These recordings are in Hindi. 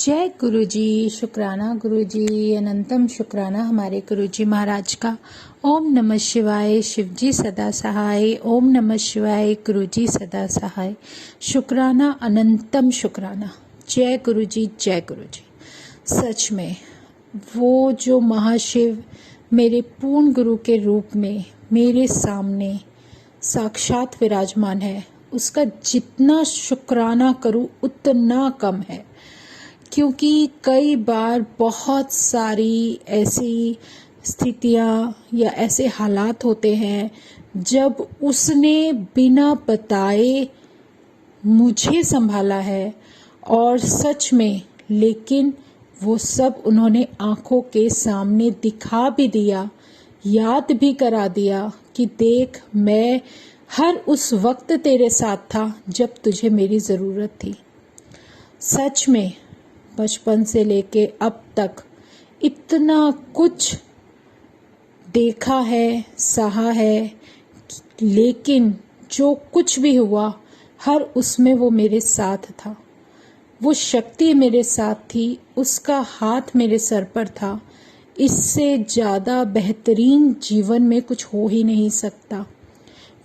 जय गुरु जी। शुक्राना गुरु जी, अनंतम शुक्राना हमारे गुरु जी महाराज का। ओम नमः शिवाय। शिव जी सदा सहाय। ओम नमः शिवाय। गुरु जी सदा सहाय। शुक्राना, अनंतम शुक्राना। जय गुरु जी, जय गुरु जी। सच में वो जो महाशिव मेरे पूर्ण गुरु के रूप में मेरे सामने साक्षात विराजमान है, उसका जितना शुक्राना करूं उतना कम है। क्योंकि कई बार बहुत सारी ऐसी स्थितियां या ऐसे हालात होते हैं जब उसने बिना बताए मुझे संभाला है, और सच में लेकिन वो सब उन्होंने आंखों के सामने दिखा भी दिया, याद भी करा दिया कि देख, मैं हर उस वक्त तेरे साथ था जब तुझे मेरी ज़रूरत थी। सच में बचपन से लेके अब तक इतना कुछ देखा है, सहा है, लेकिन जो कुछ भी हुआ हर उसमें वो मेरे साथ था। वो शक्ति मेरे साथ थी, उसका हाथ मेरे सर पर था। इससे ज़्यादा बेहतरीन जीवन में कुछ हो ही नहीं सकता।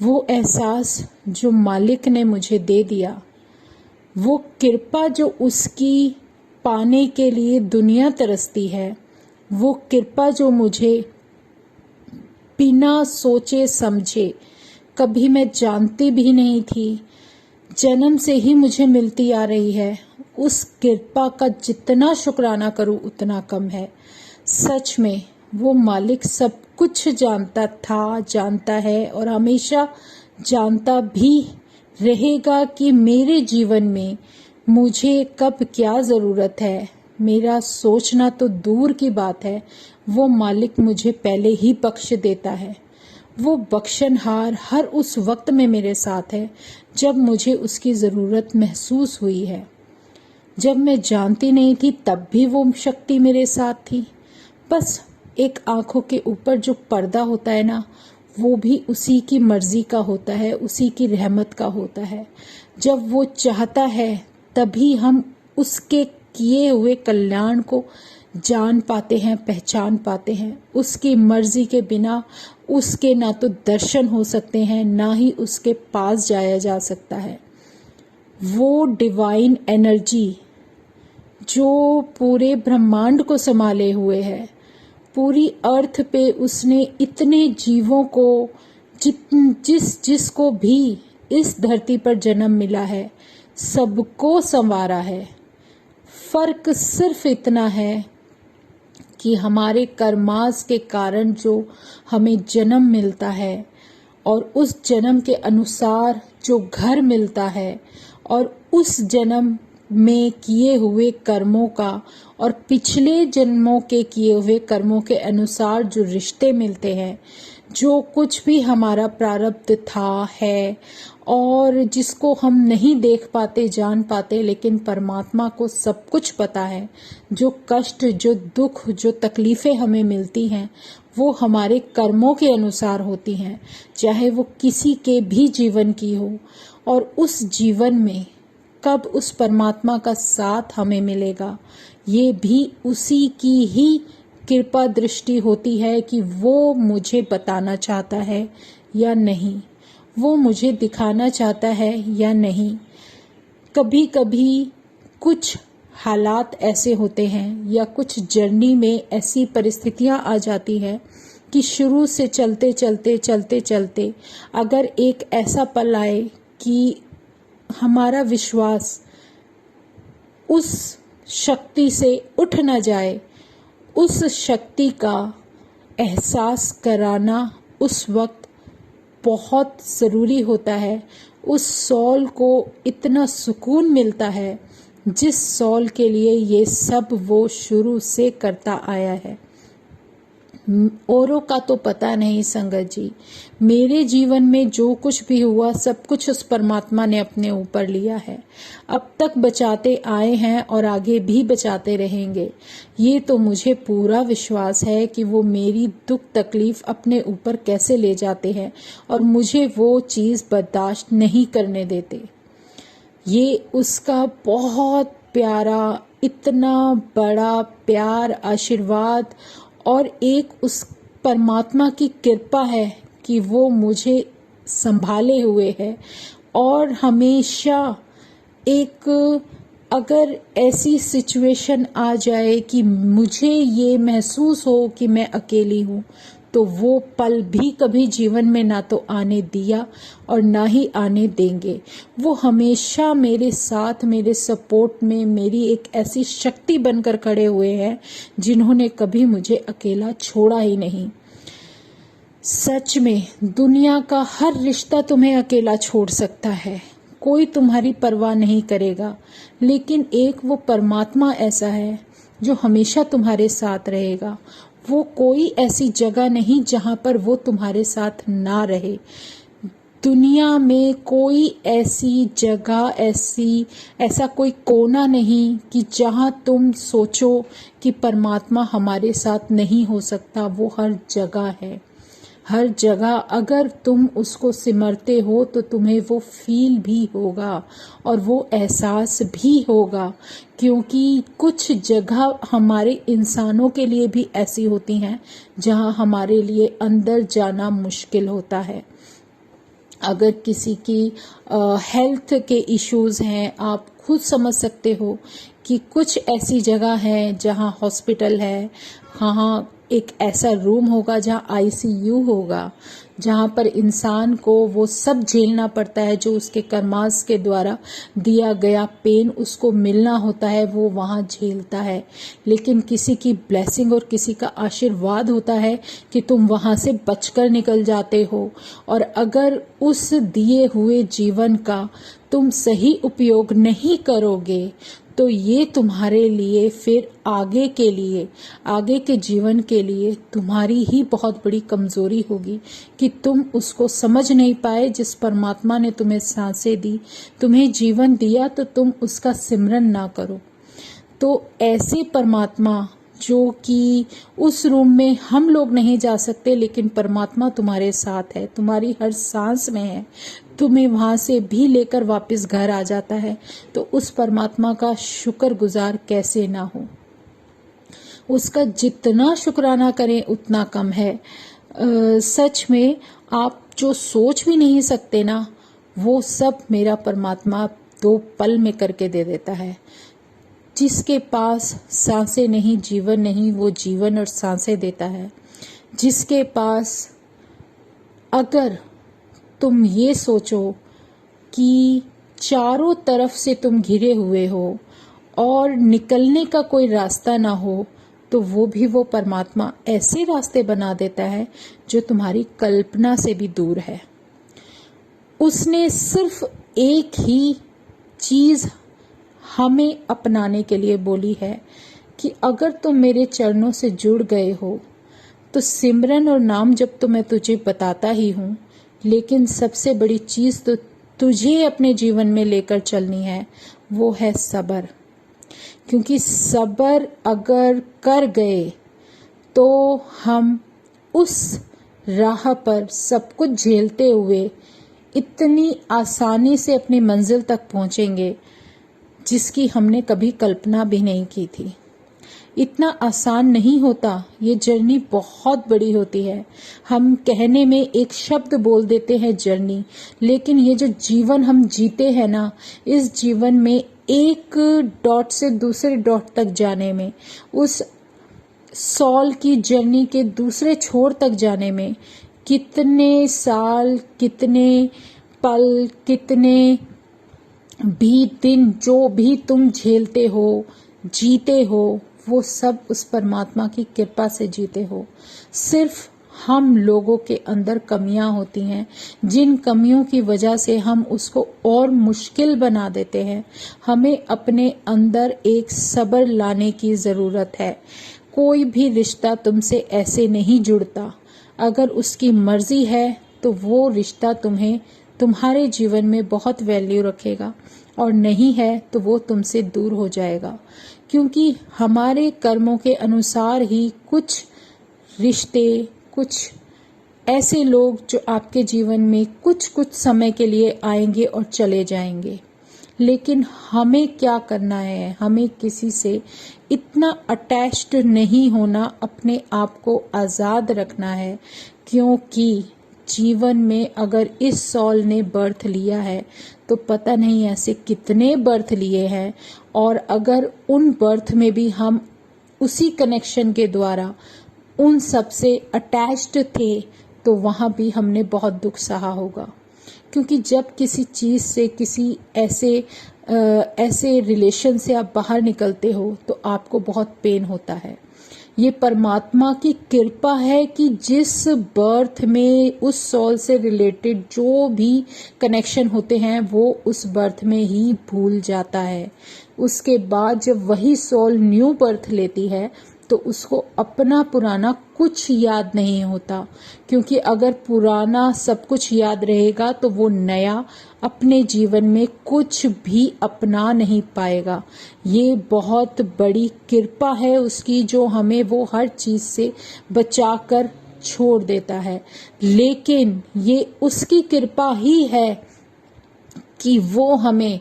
वो एहसास जो मालिक ने मुझे दे दिया, वो कृपा जो उसकी पाने के लिए दुनिया तरसती है, वो कृपा जो मुझे बिना सोचे समझे, कभी मैं जानती भी नहीं थी, जन्म से ही मुझे मिलती आ रही है, उस कृपा का जितना शुक्राना करूं उतना कम है। सच में वो मालिक सब कुछ जानता था, जानता है और हमेशा जानता भी रहेगा कि मेरे जीवन में मुझे कब क्या ज़रूरत है। मेरा सोचना तो दूर की बात है, वो मालिक मुझे पहले ही बख्श देता है। वो बख्शनहार हर उस वक्त में मेरे साथ है जब मुझे उसकी ज़रूरत महसूस हुई है। जब मैं जानती नहीं थी तब भी वो शक्ति मेरे साथ थी। बस एक आंखों के ऊपर जो पर्दा होता है ना, वो भी उसी की मर्जी का होता है, उसी की रहमत का होता है। जब वो चाहता है तभी हम उसके किए हुए कल्याण को जान पाते हैं, पहचान पाते हैं। उसकी मर्जी के बिना उसके ना तो दर्शन हो सकते हैं, ना ही उसके पास जाया जा सकता है। वो डिवाइन एनर्जी जो पूरे ब्रह्मांड को संभाले हुए है, पूरी अर्थ पे उसने इतने जीवों को जिसको भी इस धरती पर जन्म मिला है, सबको संवारा है। फर्क सिर्फ इतना है कि हमारे कर्मास के कारण जो हमें जन्म मिलता है और उस जन्म के अनुसार जो घर मिलता है, और उस जन्म में किए हुए कर्मों का और पिछले जन्मों के किए हुए कर्मों के अनुसार जो रिश्ते मिलते हैं, जो कुछ भी हमारा प्रारब्ध था, है, और जिसको हम नहीं देख पाते, जान पाते, लेकिन परमात्मा को सब कुछ पता है। जो कष्ट, जो दुख, जो तकलीफ़ें हमें मिलती हैं, वो हमारे कर्मों के अनुसार होती हैं, चाहे वो किसी के भी जीवन की हो। और उस जीवन में कब उस परमात्मा का साथ हमें मिलेगा, ये भी उसी की ही कृपा दृष्टि होती है कि वो मुझे बताना चाहता है या नहीं, वो मुझे दिखाना चाहता है या नहीं। कभी कभी कुछ हालात ऐसे होते हैं या कुछ जर्नी में ऐसी परिस्थितियां आ जाती हैं कि शुरू से चलते चलते चलते चलते अगर एक ऐसा पल आए कि हमारा विश्वास उस शक्ति से उठ न जाए, उस शक्ति का एहसास कराना उस वक्त बहुत ज़रूरी होता है। उस सॉल को इतना सुकून मिलता है जिस सॉल के लिए ये सब वो शुरू से करता आया है। औरों का तो पता नहीं संगत जी, मेरे जीवन में जो कुछ भी हुआ सब कुछ उस परमात्मा ने अपने ऊपर लिया है। अब तक बचाते आए हैं और आगे भी बचाते रहेंगे। ये तो मुझे पूरा विश्वास है कि वो मेरी दुख तकलीफ अपने ऊपर कैसे ले जाते हैं और मुझे वो चीज़ बर्दाश्त नहीं करने देते। ये उसका बहुत प्यारा, इतना बड़ा प्यार, आशीर्वाद और एक उस परमात्मा की कृपा है कि वो मुझे संभाले हुए है। और हमेशा एक, अगर ऐसी सिचुएशन आ जाए कि मुझे ये महसूस हो कि मैं अकेली हूँ, तो वो पल भी कभी जीवन में ना तो आने दिया और ना ही आने देंगे। वो हमेशा मेरे साथ, मेरे सपोर्ट में, मेरी एक ऐसी शक्ति बनकर खड़े हुए हैं जिन्होंने कभी मुझे अकेला छोड़ा ही नहीं। सच में दुनिया का हर रिश्ता तुम्हें अकेला छोड़ सकता है, कोई तुम्हारी परवाह नहीं करेगा, लेकिन एक वो परमात्मा ऐसा है जो हमेशा तुम्हारे साथ रहेगा। वो कोई ऐसी जगह नहीं जहां पर वो तुम्हारे साथ ना रहे। दुनिया में कोई ऐसी जगह, ऐसा कोई कोना नहीं कि जहां तुम सोचो कि परमात्मा हमारे साथ नहीं हो सकता। वो हर जगह है। हर जगह अगर तुम उसको सिमरते हो तो तुम्हें वो फील भी होगा और वो एहसास भी होगा, क्योंकि कुछ जगह हमारे इंसानों के लिए भी ऐसी होती हैं जहां हमारे लिए अंदर जाना मुश्किल होता है। अगर किसी की हेल्थ के इश्यूज हैं, आप खुद समझ सकते हो कि कुछ ऐसी जगह है जहां हॉस्पिटल है, वहाँ एक ऐसा रूम होगा जहां आईसीयू होगा, जहां पर इंसान को वो सब झेलना पड़ता है जो उसके कर्मास के द्वारा दिया गया पेन उसको मिलना होता है, वो वहां झेलता है। लेकिन किसी की ब्लेसिंग और किसी का आशीर्वाद होता है कि तुम वहां से बचकर निकल जाते हो। और अगर उस दिए हुए जीवन का तुम सही उपयोग नहीं करोगे तो ये तुम्हारे लिए फिर आगे के लिए, आगे के जीवन के लिए तुम्हारी ही बहुत बड़ी कमजोरी होगी कि तुम उसको समझ नहीं पाए। जिस परमात्मा ने तुम्हें सांसें दी, तुम्हें जीवन दिया, तो तुम उसका सिमरन ना करो। तो ऐसे परमात्मा जो कि उस रूम में हम लोग नहीं जा सकते, लेकिन परमात्मा तुम्हारे साथ है, तुम्हारी हर सांस में है, तुम्हें वहां से भी लेकर वापस घर आ जाता है, तो उस परमात्मा का शुक्रगुजार कैसे ना हो। उसका जितना शुक्राना करें उतना कम है। सच में आप जो सोच भी नहीं सकते ना, वो सब मेरा परमात्मा 2 पल में करके दे देता है। जिसके पास सांसें नहीं, जीवन नहीं, वो जीवन और सांसें देता है। जिसके पास, अगर तुम ये सोचो कि चारों तरफ से तुम घिरे हुए हो और निकलने का कोई रास्ता ना हो, तो वो परमात्मा ऐसे रास्ते बना देता है जो तुम्हारी कल्पना से भी दूर है। उसने सिर्फ एक ही चीज हमें अपनाने के लिए बोली है कि अगर तुम मेरे चरणों से जुड़ गए हो तो सिमरन और नाम जप तो मैं तुझे बताता ही हूं, लेकिन सबसे बड़ी चीज तो तुझे अपने जीवन में लेकर चलनी है, वो है सब्र। क्योंकि सब्र अगर कर गए तो हम उस राह पर सब कुछ झेलते हुए इतनी आसानी से अपनी मंजिल तक पहुंचेंगे जिसकी हमने कभी कल्पना भी नहीं की थी। इतना आसान नहीं होता, ये जर्नी बहुत बड़ी होती है। हम कहने में एक शब्द बोल देते हैं जर्नी, लेकिन ये जो जीवन हम जीते हैं ना, इस जीवन में एक डॉट से दूसरे डॉट तक जाने में, उस सॉल की जर्नी के दूसरे छोर तक जाने में कितने साल, कितने पल, कितने भी दिन जो भी तुम झेलते हो, जीते हो, वो सब उस परमात्मा की कृपा से जीते हो। सिर्फ हम लोगों के अंदर कमियां होती हैं, जिन कमियों की वजह से हम उसको और मुश्किल बना देते हैं। हमें अपने अंदर एक सब्र लाने की जरूरत है। कोई भी रिश्ता तुमसे ऐसे नहीं जुड़ता। अगर उसकी मर्जी है तो वो रिश्ता तुम्हें, तुम्हारे जीवन में बहुत वैल्यू रखेगा, और नहीं है तो वो तुमसे दूर हो जाएगा। क्योंकि हमारे कर्मों के अनुसार ही कुछ रिश्ते, कुछ ऐसे लोग जो आपके जीवन में कुछ कुछ समय के लिए आएंगे और चले जाएंगे, लेकिन हमें क्या करना है, हमें किसी से इतना अटैच्ड नहीं होना, अपने आप को आज़ाद रखना है। क्योंकि जीवन में अगर इस सॉल ने बर्थ लिया है तो पता नहीं ऐसे कितने बर्थ लिए हैं, और अगर उन बर्थ में भी हम उसी कनेक्शन के द्वारा उन सब से अटैच्ड थे तो वहाँ भी हमने बहुत दुख सहा होगा। क्योंकि जब किसी चीज़ से, किसी ऐसे रिलेशन से आप बाहर निकलते हो तो आपको बहुत पेन होता है। ये परमात्मा की कृपा है कि जिस बर्थ में उस सोल से रिलेटेड जो भी कनेक्शन होते हैं वो उस बर्थ में ही भूल जाता है। उसके बाद जब वही सोल न्यू बर्थ लेती है तो उसको अपना पुराना कुछ याद नहीं होता, क्योंकि अगर पुराना सब कुछ याद रहेगा तो वो नया अपने जीवन में कुछ भी अपना नहीं पाएगा। ये बहुत बड़ी कृपा है उसकी, जो हमें वो हर चीज़ से बचाकर छोड़ देता है। लेकिन ये उसकी कृपा ही है कि वो हमें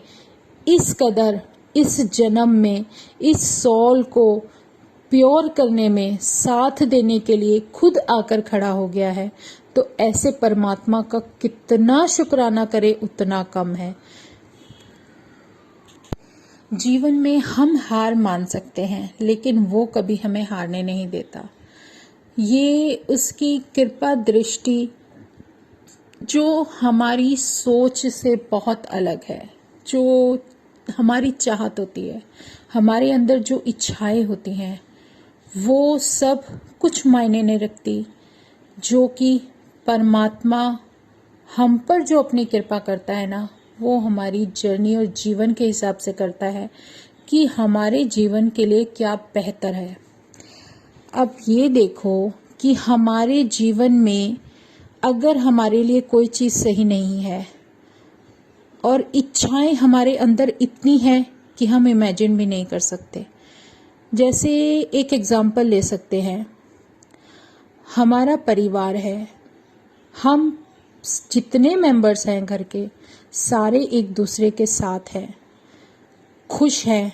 इस कदर इस जन्म में इस सोल को प्योर करने में साथ देने के लिए खुद आकर खड़ा हो गया है। तो ऐसे परमात्मा का कितना शुक्राना करें उतना कम है। जीवन में हम हार मान सकते हैं लेकिन वो कभी हमें हारने नहीं देता। ये उसकी कृपा दृष्टि जो हमारी सोच से बहुत अलग है, जो हमारी चाहत होती है, हमारे अंदर जो इच्छाएं होती हैं, वो सब कुछ मायने नहीं रखती। जो कि परमात्मा हम पर जो अपनी कृपा करता है ना, वो हमारी जर्नी और जीवन के हिसाब से करता है कि हमारे जीवन के लिए क्या बेहतर है। अब ये देखो कि हमारे जीवन में अगर हमारे लिए कोई चीज़ सही नहीं है और इच्छाएं हमारे अंदर इतनी हैं कि हम इमेजिन भी नहीं कर सकते। जैसे एक एग्जाम्पल ले सकते हैं, हमारा परिवार है, हम जितने मेंबर्स हैं घर के सारे एक दूसरे के साथ हैं, खुश हैं,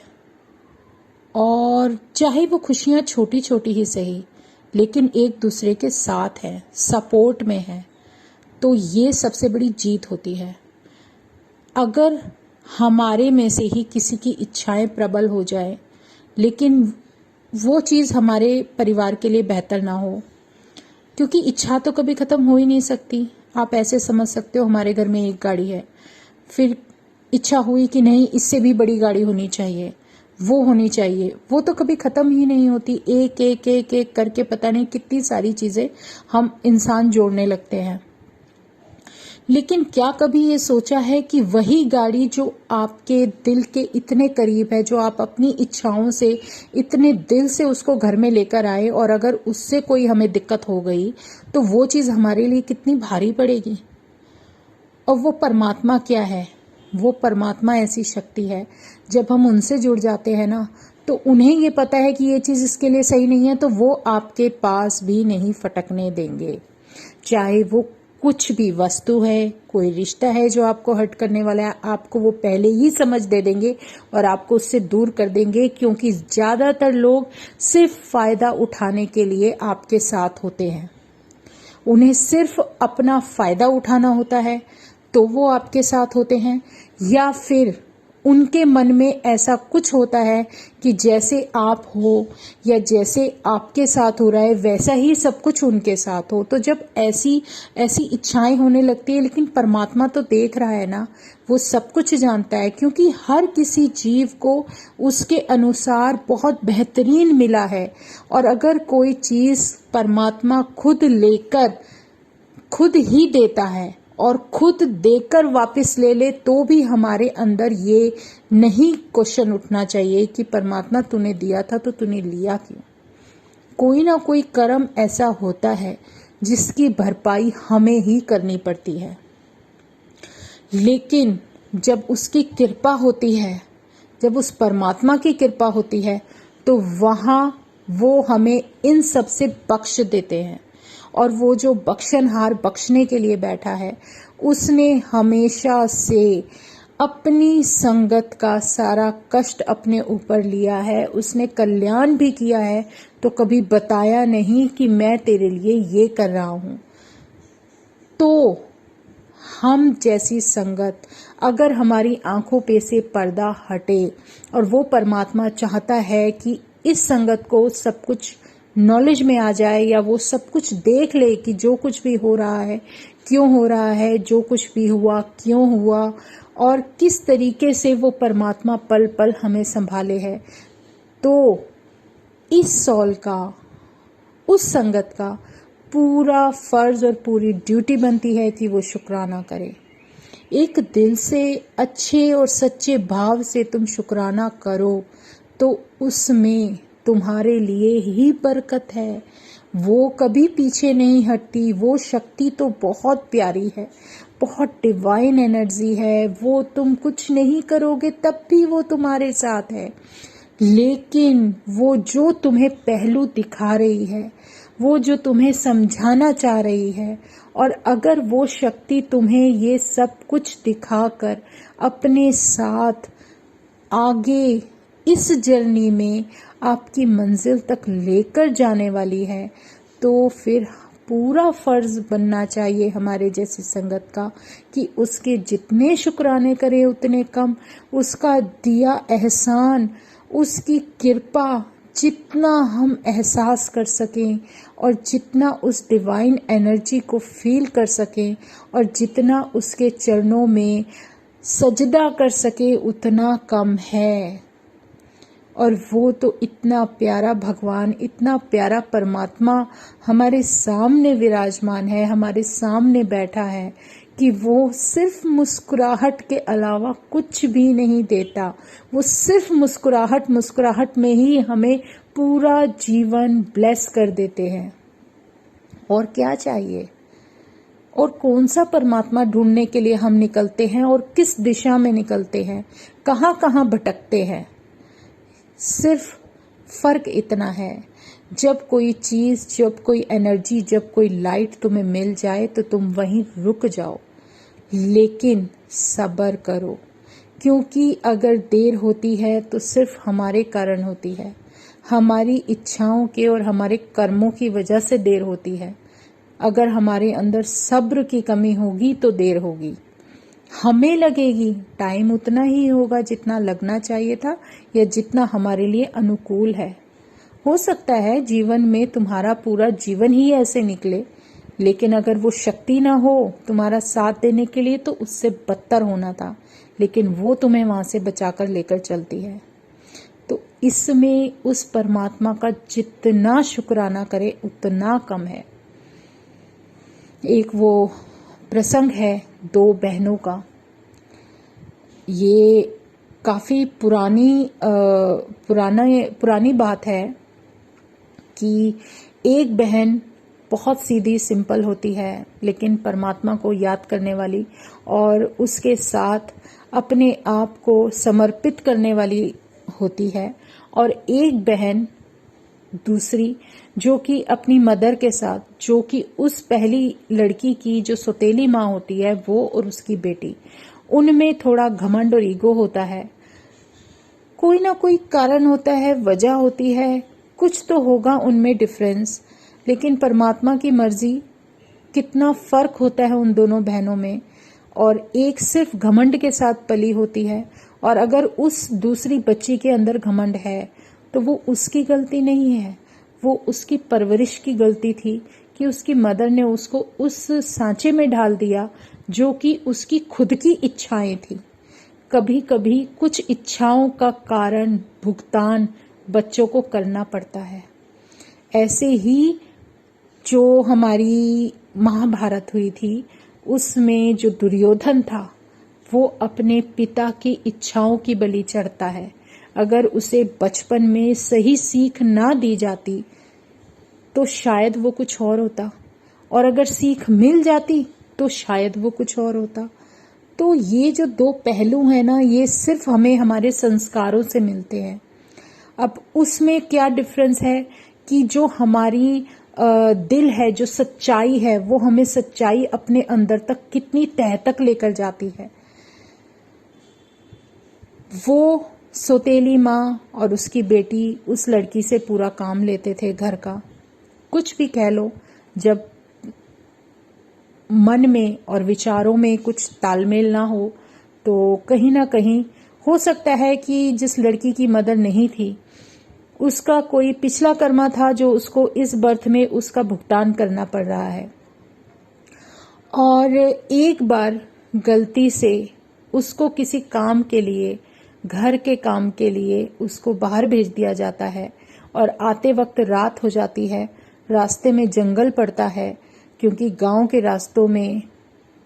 और चाहे वो खुशियाँ छोटी छोटी ही सही लेकिन एक दूसरे के साथ हैं, सपोर्ट में हैं। तो ये सबसे बड़ी जीत होती है। अगर हमारे में से ही किसी की इच्छाएं प्रबल हो जाए लेकिन वो चीज़ हमारे परिवार के लिए बेहतर ना हो, क्योंकि इच्छा तो कभी ख़त्म हो ही नहीं सकती। आप ऐसे समझ सकते हो, हमारे घर में एक गाड़ी है, फिर इच्छा हुई कि नहीं इससे भी बड़ी गाड़ी होनी चाहिए, वो होनी चाहिए, वो तो कभी ख़त्म ही नहीं होती। एक एक एक एक करके पता नहीं कितनी सारी चीज़ें हम इंसान जोड़ने लगते हैं। लेकिन क्या कभी ये सोचा है कि वही गाड़ी जो आपके दिल के इतने करीब है, जो आप अपनी इच्छाओं से इतने दिल से उसको घर में लेकर आए, और अगर उससे कोई हमें दिक्कत हो गई तो वो चीज़ हमारे लिए कितनी भारी पड़ेगी। और वो परमात्मा क्या है, वो परमात्मा ऐसी शक्ति है, जब हम उनसे जुड़ जाते हैं ना तो उन्हें ये पता है कि ये चीज़ इसके लिए सही नहीं है, तो वो आपके पास भी नहीं फटकने देंगे। चाहे वो कुछ भी वस्तु है, कोई रिश्ता है जो आपको हर्ट करने वाला है, आपको वो पहले ही समझ दे देंगे और आपको उससे दूर कर देंगे। क्योंकि ज़्यादातर लोग सिर्फ फ़ायदा उठाने के लिए आपके साथ होते हैं, उन्हें सिर्फ अपना फ़ायदा उठाना होता है तो वो आपके साथ होते हैं, या फिर उनके मन में ऐसा कुछ होता है कि जैसे आप हो या जैसे आपके साथ हो रहा है वैसा ही सब कुछ उनके साथ हो। तो जब ऐसी ऐसी इच्छाएं होने लगती है, लेकिन परमात्मा तो देख रहा है ना, वो सब कुछ जानता है, क्योंकि हर किसी जीव को उसके अनुसार बहुत बेहतरीन मिला है। और अगर कोई चीज़ परमात्मा खुद लेकर खुद ही देता है और खुद देकर वापस ले ले, तो भी हमारे अंदर ये नहीं क्वेश्चन उठना चाहिए कि परमात्मा तूने दिया था तो तूने लिया क्यों। कोई ना कोई कर्म ऐसा होता है जिसकी भरपाई हमें ही करनी पड़ती है। लेकिन जब उसकी कृपा होती है, जब उस परमात्मा की कृपा होती है, तो वहाँ वो हमें इन सब से बख्श देते हैं। और वो जो बख्शनहार बख्शने के लिए बैठा है, उसने हमेशा से अपनी संगत का सारा कष्ट अपने ऊपर लिया है, उसने कल्याण भी किया है, तो कभी बताया नहीं कि मैं तेरे लिए ये कर रहा हूं। तो हम जैसी संगत, अगर हमारी आंखों पे से पर्दा हटे और वो परमात्मा चाहता है कि इस संगत को सब कुछ नॉलेज में आ जाए, या वो सब कुछ देख ले कि जो कुछ भी हो रहा है क्यों हो रहा है, जो कुछ भी हुआ क्यों हुआ, और किस तरीके से वो परमात्मा पल पल हमें संभाले है, तो इस सॉल का, उस संगत का पूरा फर्ज और पूरी ड्यूटी बनती है कि वो शुक्राना करे। एक दिल से अच्छे और सच्चे भाव से तुम शुक्राना करो तो उसमें तुम्हारे लिए ही बरकत है। वो कभी पीछे नहीं हटती। वो शक्ति तो बहुत प्यारी है, बहुत डिवाइन एनर्जी है। वो तुम कुछ नहीं करोगे तब भी वो तुम्हारे साथ है, लेकिन वो जो तुम्हें पहलू दिखा रही है, वो जो तुम्हें समझाना चाह रही है, और अगर वो शक्ति तुम्हें ये सब कुछ दिखाकर अपने साथ आगे इस जर्नी में आपकी मंजिल तक लेकर जाने वाली है, तो फिर पूरा फर्ज बनना चाहिए हमारे जैसी संगत का कि उसके जितने शुक्राने करें उतने कम। उसका दिया एहसान, उसकी कृपा जितना हम एहसास कर सकें और जितना उस डिवाइन एनर्जी को फील कर सकें और जितना उसके चरणों में सजदा कर सके उतना कम है। और वो तो इतना प्यारा भगवान, इतना प्यारा परमात्मा हमारे सामने विराजमान है, हमारे सामने बैठा है कि वो सिर्फ मुस्कुराहट के अलावा कुछ भी नहीं देता। वो सिर्फ मुस्कुराहट में ही हमें पूरा जीवन ब्लेस कर देते हैं। और क्या चाहिए? और कौन सा परमात्मा ढूंढने के लिए हम निकलते हैं और किस दिशा में निकलते हैं, कहाँ कहाँ भटकते हैं। सिर्फ फर्क इतना है, जब कोई चीज, जब कोई एनर्जी, जब कोई लाइट तुम्हें मिल जाए तो तुम वहीं रुक जाओ, लेकिन सब्र करो, क्योंकि अगर देर होती है तो सिर्फ हमारे कारण होती है, हमारी इच्छाओं के और हमारे कर्मों की वजह से देर होती है। अगर हमारे अंदर सब्र की कमी होगी तो देर होगी, हमें लगेगी, टाइम उतना ही होगा जितना लगना चाहिए था या जितना हमारे लिए अनुकूल है। हो सकता है जीवन में तुम्हारा पूरा जीवन ही ऐसे निकले, लेकिन अगर वो शक्ति ना हो तुम्हारा साथ देने के लिए तो उससे बदतर होना था, लेकिन वो तुम्हें वहां से बचाकर लेकर चलती है। तो इसमें उस परमात्मा का जितना शुक्राना करे उतना कम है। एक वो प्रसंग है दो बहनों का। ये काफी पुरानी बात है कि एक बहन बहुत सीधी सिंपल होती है, लेकिन परमात्मा को याद करने वाली और उसके साथ अपने आप को समर्पित करने वाली होती है, और एक बहन दूसरी जो कि अपनी मदर के साथ, जो कि उस पहली लड़की की जो सौतेली माँ होती है वो और उसकी बेटी, उनमें थोड़ा घमंड और ईगो होता है। कोई ना कोई कारण होता है, वजह होती है, कुछ तो होगा उनमें डिफरेंस, लेकिन परमात्मा की मर्जी, कितना फर्क होता है उन दोनों बहनों में। और एक सिर्फ घमंड के साथ पली होती है, और अगर उस दूसरी बच्ची के अंदर घमंड है तो वो उसकी गलती नहीं है, वो उसकी परवरिश की गलती थी कि उसकी मदर ने उसको उस सांचे में ढाल दिया जो कि उसकी खुद की इच्छाएं थी। कभी कभी कुछ इच्छाओं का कारण भुगतान बच्चों को करना पड़ता है। ऐसे ही जो हमारी महाभारत हुई थी उसमें जो दुर्योधन था वो अपने पिता की इच्छाओं की बलि चढ़ता है। अगर उसे बचपन में सही सीख ना दी जाती तो शायद वो कुछ और होता, और अगर सीख मिल जाती तो शायद वो कुछ और होता। तो ये जो दो पहलू हैं ना, ये सिर्फ हमें हमारे संस्कारों से मिलते हैं। अब उसमें क्या डिफरेंस है कि जो हमारी दिल है, जो सच्चाई है, वो हमें सच्चाई अपने अंदर तक कितनी तह तक लेकर जाती है। वो सौतेली माँ और उसकी बेटी उस लड़की से पूरा काम लेते थे घर का। कुछ भी कह लो, जब मन में और विचारों में कुछ तालमेल ना हो तो कहीं ना कहीं हो सकता है कि जिस लड़की की मदर नहीं थी उसका कोई पिछला कर्मा था जो उसको इस बर्थ में उसका भुगतान करना पड़ रहा है। और एक बार गलती से उसको किसी काम के लिए, घर के काम के लिए उसको बाहर भेज दिया जाता है और आते वक्त रात हो जाती है। रास्ते में जंगल पड़ता है, क्योंकि गांव के रास्तों में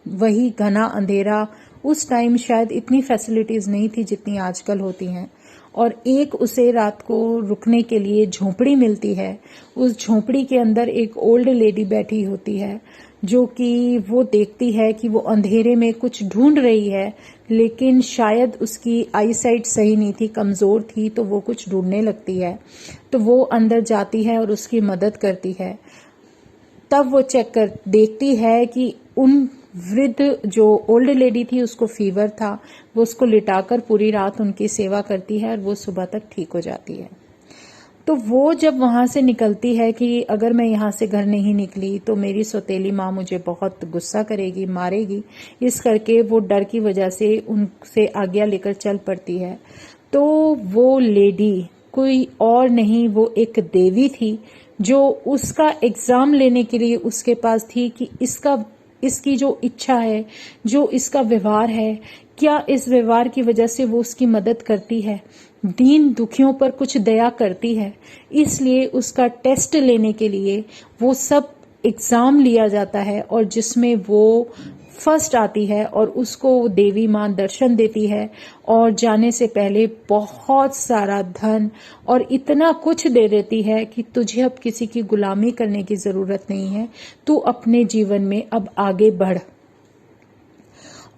वही घना अंधेरा, उस टाइम शायद इतनी फैसिलिटीज नहीं थी जितनी आजकल होती हैं। और एक उसे रात को रुकने के लिए झोपड़ी मिलती है। उस झोपड़ी के अंदर एक ओल्ड लेडी बैठी होती है, जो कि वो देखती है कि वो अंधेरे में कुछ ढूंढ रही है, लेकिन शायद उसकी आईसाइट सही नहीं थी, कमजोर थी, तो वो कुछ ढूंढने लगती है। तो वो अंदर जाती है और उसकी मदद करती है। तब वो चेक कर देखती है कि उन वृद्ध जो ओल्ड लेडी थी उसको फीवर था। वो उसको लिटाकर पूरी रात उनकी सेवा करती है और वो सुबह तक ठीक हो जाती है। तो वो जब वहां से निकलती है कि अगर मैं यहाँ से घर नहीं निकली तो मेरी सौतेली माँ मुझे बहुत गुस्सा करेगी, मारेगी, इस करके वो डर की वजह से उनसे आज्ञा लेकर चल पड़ती है। तो वो लेडी कोई और नहीं, वो एक देवी थी जो उसका एग्जाम लेने के लिए उसके पास थी कि इसकी जो इच्छा है, जो इसका व्यवहार है, क्या इस व्यवहार की वजह से वो उसकी मदद करती है, दीन दुखियों पर कुछ दया करती है। इसलिए उसका टेस्ट लेने के लिए वो सब एग्जाम लिया जाता है और जिसमें वो फर्स्ट आती है और उसको देवी माँ दर्शन देती है और जाने से पहले बहुत सारा धन और इतना कुछ दे देती है कि तुझे अब किसी की गुलामी करने की जरूरत नहीं है, तू अपने जीवन में अब आगे बढ़।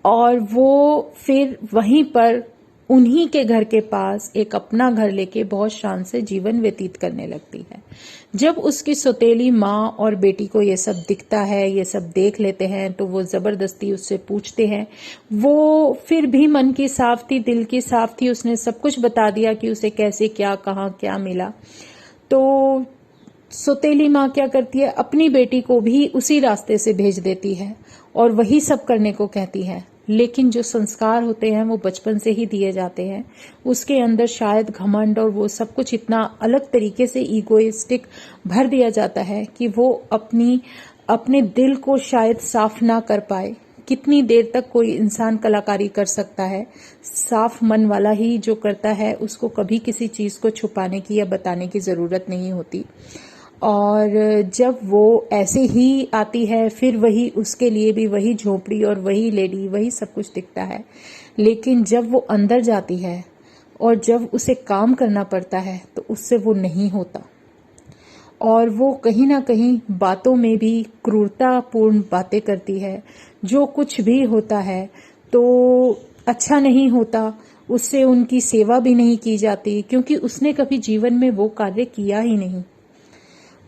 और वो फिर वहीं पर उन्हीं के घर के पास एक अपना घर लेके बहुत शान से जीवन व्यतीत करने लगती है। जब उसकी सौतेली माँ और बेटी को ये सब दिखता है, ये सब देख लेते हैं, तो वो जबरदस्ती उससे पूछते हैं। वो फिर भी मन की साफ थी, दिल की साफ थी, उसने सब कुछ बता दिया कि उसे कैसे क्या कहाँ क्या मिला। तो सौतेली माँ क्या करती है, अपनी बेटी को भी उसी रास्ते से भेज देती है और वही सब करने को कहती है। लेकिन जो संस्कार होते हैं वो बचपन से ही दिए जाते हैं। उसके अंदर शायद घमंड और वो सब कुछ इतना अलग तरीके से ईगोइस्टिक भर दिया जाता है कि वो अपने दिल को शायद साफ ना कर पाए। कितनी देर तक कोई इंसान कलाकारी कर सकता है? साफ मन वाला ही जो करता है उसको कभी किसी चीज को छुपाने की या बताने की जरूरत नहीं होती। और जब वो ऐसे ही आती है, फिर वही उसके लिए भी वही झोपड़ी और वही लेडी, वही सब कुछ दिखता है। लेकिन जब वो अंदर जाती है और जब उसे काम करना पड़ता है तो उससे वो नहीं होता। और वो कहीं ना कहीं बातों में भी क्रूरतापूर्ण बातें करती है। जो कुछ भी होता है तो अच्छा नहीं होता, उससे उनकी सेवा भी नहीं की जाती, क्योंकि उसने कभी जीवन में वो कार्य किया ही नहीं।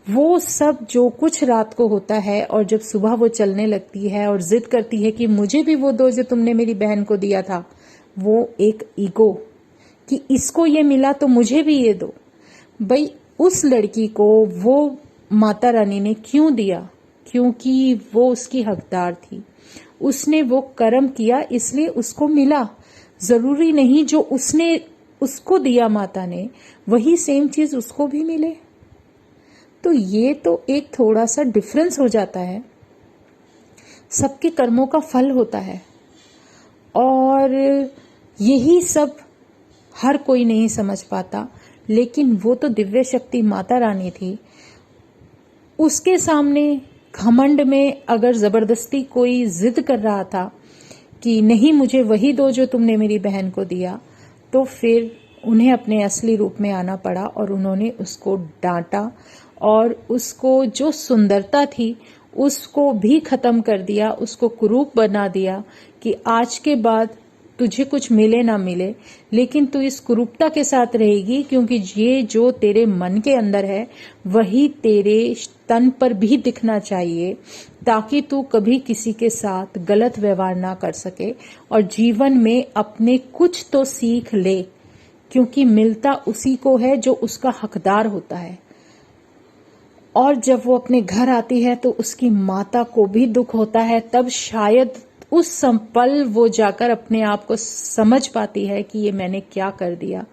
वो सब जो कुछ रात को होता है और जब सुबह वो चलने लगती है और जिद करती है कि मुझे भी वो दो जो तुमने मेरी बहन को दिया था, वो एक ईगो कि इसको ये मिला तो मुझे भी ये दो। भाई उस लड़की को वो माता रानी ने क्यों दिया? क्योंकि वो उसकी हकदार थी। उसने वो कर्म किया इसलिए उसको मिला। जरूरी नहीं जो उसने उसको दिया माता ने वही सेम चीज उसको भी मिले। तो ये तो एक थोड़ा सा डिफरेंस हो जाता है। सबके कर्मों का फल होता है और यही सब हर कोई नहीं समझ पाता। लेकिन वो तो दिव्य शक्ति माता रानी थी, उसके सामने घमंड में अगर जबरदस्ती कोई जिद कर रहा था कि नहीं मुझे वही दो जो तुमने मेरी बहन को दिया, तो फिर उन्हें अपने असली रूप में आना पड़ा और उन्होंने उसको डांटा और उसको जो सुंदरता थी उसको भी खत्म कर दिया, उसको कुरूप बना दिया कि आज के बाद तुझे कुछ मिले ना मिले, लेकिन तू इस कुरूपता के साथ रहेगी, क्योंकि ये जो तेरे मन के अंदर है वही तेरे तन पर भी दिखना चाहिए, ताकि तू कभी किसी के साथ गलत व्यवहार ना कर सके और जीवन में अपने कुछ तो सीख ले, क्योंकि मिलता उसी को है जो उसका हकदार होता है। और जब वो अपने घर आती है तो उसकी माता को भी दुख होता है, तब शायद उस पल वो जाकर अपने आप को समझ पाती है कि ये मैंने क्या कर दिया,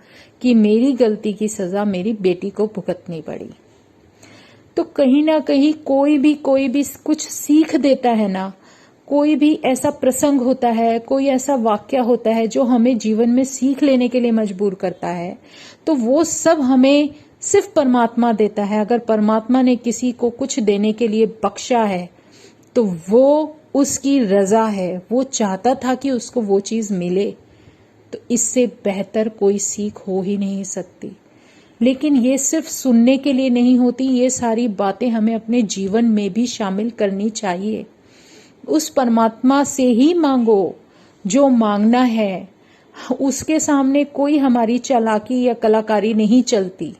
कि मेरी गलती की सजा मेरी बेटी को भुगतनी पड़ी। तो कहीं ना कहीं कोई भी कुछ सीख देता है ना, कोई भी ऐसा प्रसंग होता है, कोई ऐसा वाक्य होता है जो हमें जीवन में सीख लेने के लिए मजबूर करता है, तो वो सब हमें सिर्फ परमात्मा देता है। अगर परमात्मा ने किसी को कुछ देने के लिए बख्शा है तो वो उसकी रजा है, वो चाहता था कि उसको वो चीज मिले, तो इससे बेहतर कोई सीख हो ही नहीं सकती। लेकिन ये सिर्फ सुनने के लिए नहीं होती, ये सारी बातें हमें अपने जीवन में भी शामिल करनी चाहिए। उस परमात्मा से ही मांगो जो मांगना है, उसके सामने कोई हमारी चालाकी या कलाकारी नहीं चलती।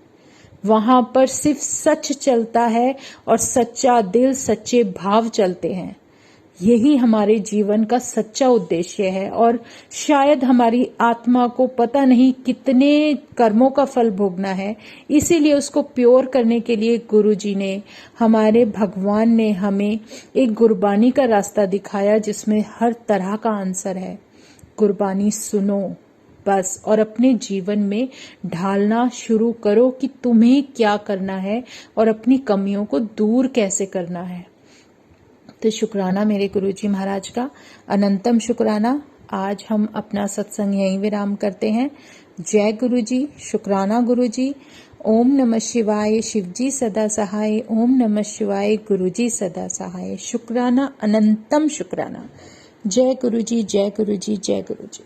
वहां पर सिर्फ सच चलता है और सच्चा दिल, सच्चे भाव चलते हैं। यही हमारे जीवन का सच्चा उद्देश्य है। और शायद हमारी आत्मा को पता नहीं कितने कर्मों का फल भोगना है, इसीलिए उसको प्योर करने के लिए गुरुजी ने, हमारे भगवान ने हमें एक गुरबानी का रास्ता दिखाया, जिसमें हर तरह का आंसर है। गुरबानी सुनो बस, और अपने जीवन में ढालना शुरू करो कि तुम्हें क्या करना है और अपनी कमियों को दूर कैसे करना है। तो शुक्राना मेरे गुरुजी महाराज का, अनंतम शुक्राना। आज हम अपना सत्संग यहीं विराम करते हैं। जय गुरुजी, शुक्राना गुरुजी। ओम नमः शिवाय, शिवजी सदा सहाय। ओम नमः शिवाय, गुरुजी सदा सहाय। शुक्राना, अनंतम शुक्राना। जय गुरुजी, जय गुरुजी, जय गुरुजी।